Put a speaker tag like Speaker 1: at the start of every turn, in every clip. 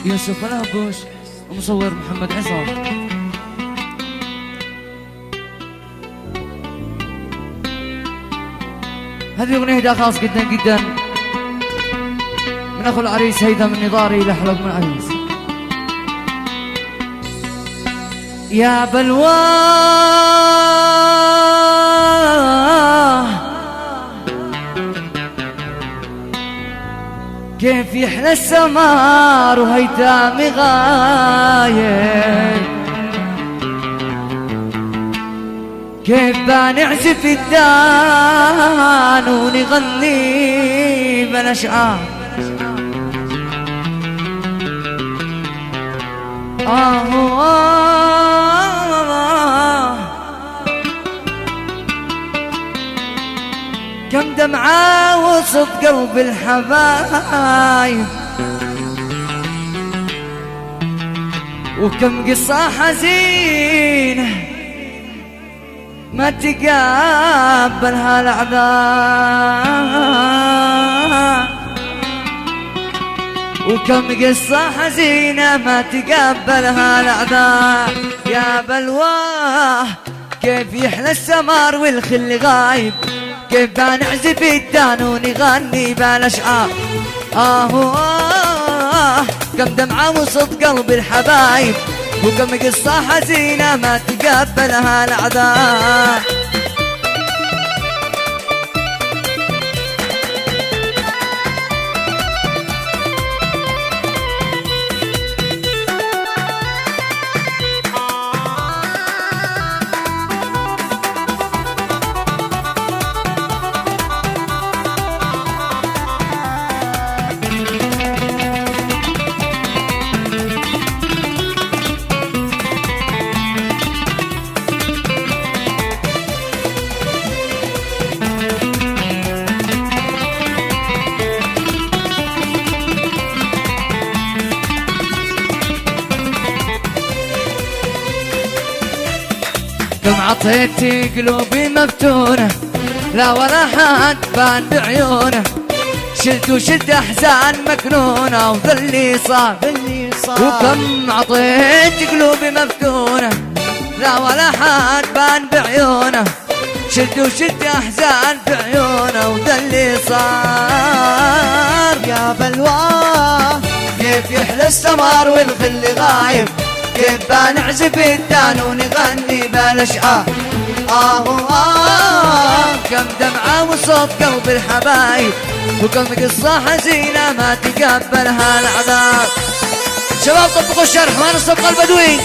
Speaker 1: يوسف الابوش ومصور محمد عصام. هذه اغنيه هداء خاص جدا جدا من اخو العريس هيثم النضاري لحلق من العريس. يا بلواه كيف يحلى السمار وهيثم غايب، كيف بنعزف الدان ونغني بالاشعار. كم دمعة وسط قلب الحبايب، وكم قصة حزينة ما تقابلها الأعداء، وكم قصة حزينة ما تقابلها الأعداء. يا بلواه كيف يحلى السمار والخل غايب، كيف بنعزف الدان ونغني بالاشعار. كم دمعة وسط قلب الحبايب، وكم قصة حزينة ما تقبلها الأعداء. كم عطيتي قلوبي مفتونة لا ولا حد بان بعيونه، شلت وشلت احزان مكنونة وذلي صار. وكم عطيت قلوبي مفتونة لا ولا حد بان بعيونه، شلت وشلت احزان بعيونه وذلي صار.
Speaker 2: يا بلواه
Speaker 1: كيف يحلى السمار والخل غايب، كيف بنعزف الدان ونغني بالاشعار. كم دمعة وصوت قلب الحبايب، وكم قصة حزينة ما تقبلها الأعداء. شباب طبقوا الشرح ما نصبغ البدوي.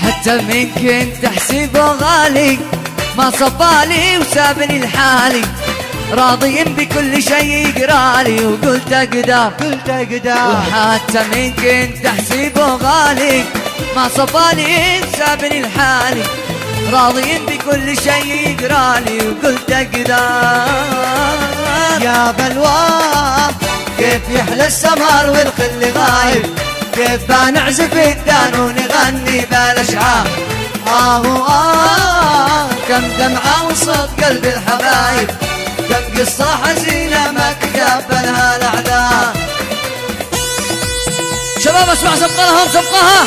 Speaker 1: حتى من كنت احسبه غالي ما صفالي وسابني لحالي، راضي بكل شيء يقرالي وقلت اقدر. وحتى من كنت احسبه غالي ما صفالي وسابني لحالي، راضي بكل شيء يقرالي وقلت اقدر.
Speaker 2: يا بلواه
Speaker 1: كيف يحلى السمر والخل غايب، كيف بنعزف الدان ونغني بالاشعار. كم دمعة وصوت قلب الحبايب، كم قصة حزينة ما تقبلها الأعداء. شباب اسمع سبقها سبقها.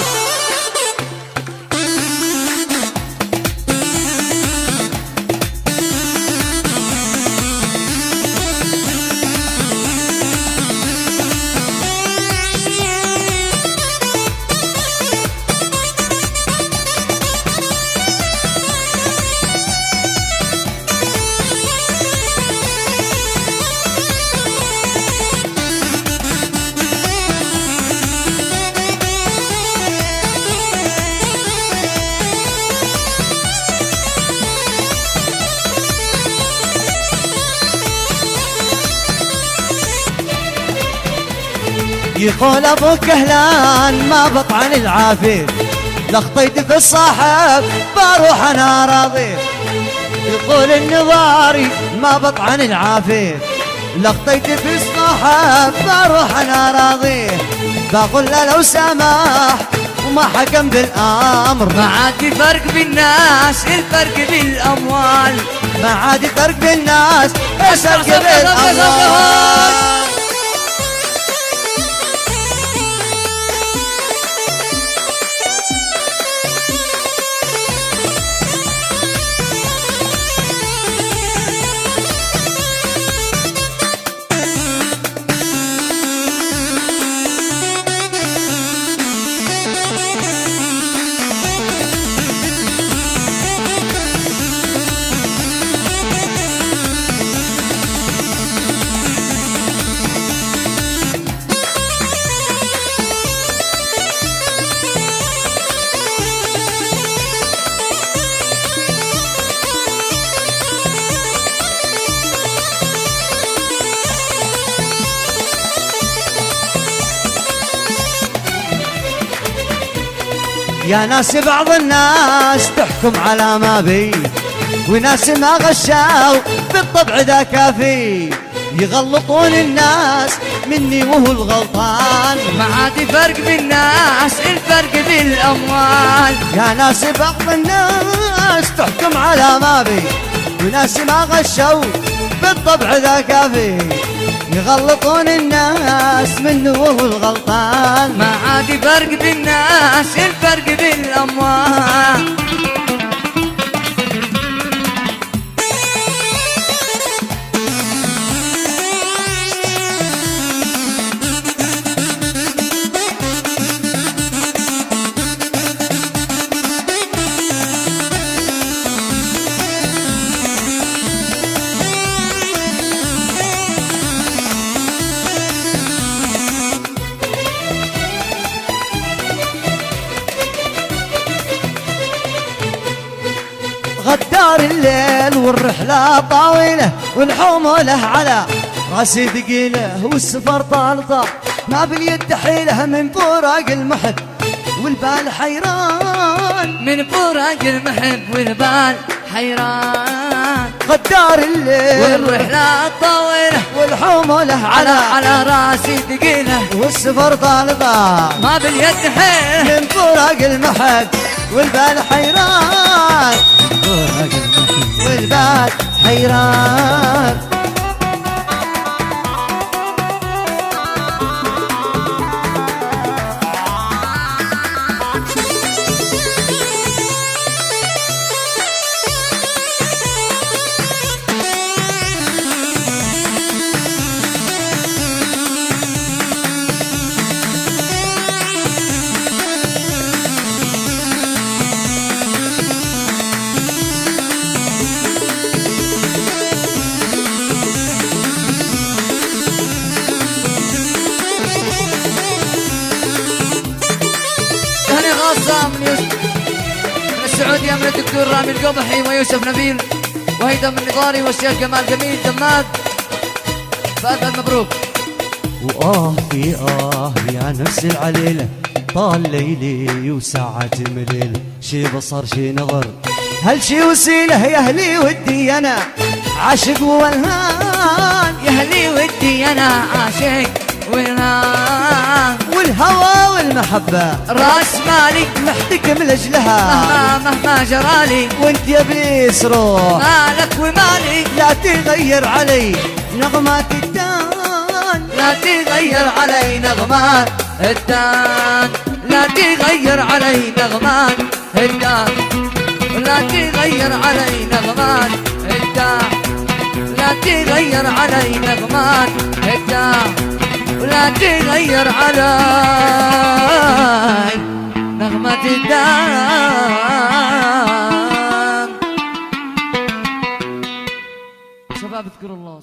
Speaker 2: يقول ابو كهلان ما بطعن العافيف، لخطيت في الصاحب بروح انا راضي. يقول النظاري ما بطعن العافيف، لخطيت في الصاحب بروح انا راضي. بقول له لو سمح وما حكم بالامر،
Speaker 1: ما عاد فرق بالناس الفرق بالاموال،
Speaker 2: ما عاد فرق بالناس الفرق بالاموال. يا ناس بعض الناس تحكم على ما بي، وناس ما غشاو بالطبع ذا كافي. يغلطون الناس مني وهو الغلطان،
Speaker 1: ما عاد فرق بالناس الفرق بالاموال.
Speaker 2: يا ناس بعض الناس تحكم على ما بي، وناس ما غشوا بالطبع ذا كافي. يغلطون الناس منه وهو الغلطان،
Speaker 1: ما عاد فرق بالناس الفرق بالاموال.
Speaker 2: غدار الليل والرحلة طاولة، والحمولة على راسي ثقيلة، والسفر طالطة ما باليد حيلة. من فراق المحب والبال حيران،
Speaker 1: من فراق المحب والبال حيران.
Speaker 2: غدار الليل
Speaker 1: والرحلة طويلة،
Speaker 2: والحمولة
Speaker 1: على راسي ثقيلة،
Speaker 2: والسفر طالطة
Speaker 1: ما باليد حيلة.
Speaker 2: من فراق المحب والبال حيران، والبال حيران.
Speaker 1: من السعودية من الدكتور رامي القبحي ويوسف نبيل، وهيثم النضاري والشيخ جمال جميل دماد. فألف مبروك.
Speaker 2: في يا نفس العليلة، طال ليلي وساعة مليلة. شي بصر شي نظر هل شي وسيلة، يا أهلي ودي أنا عاشق والهان،
Speaker 1: يا أهلي ودي أنا عاشق والهان.
Speaker 2: والهوى والمحبة
Speaker 1: راس مالي
Speaker 2: محتكم لأجلها،
Speaker 1: مهما جرالي.
Speaker 2: وانت يا ابليس روح
Speaker 1: مالك ومالي،
Speaker 2: لا تغير علي نغمات الدان،
Speaker 1: لا تغير علي نغمات الدان، لا تغير علي نغمات الدان، لا تغير علي نغمات الدان، لا تغير علي نغمات الدان، ولا تغير علي نغمة الدان. شباب اذكروا الله.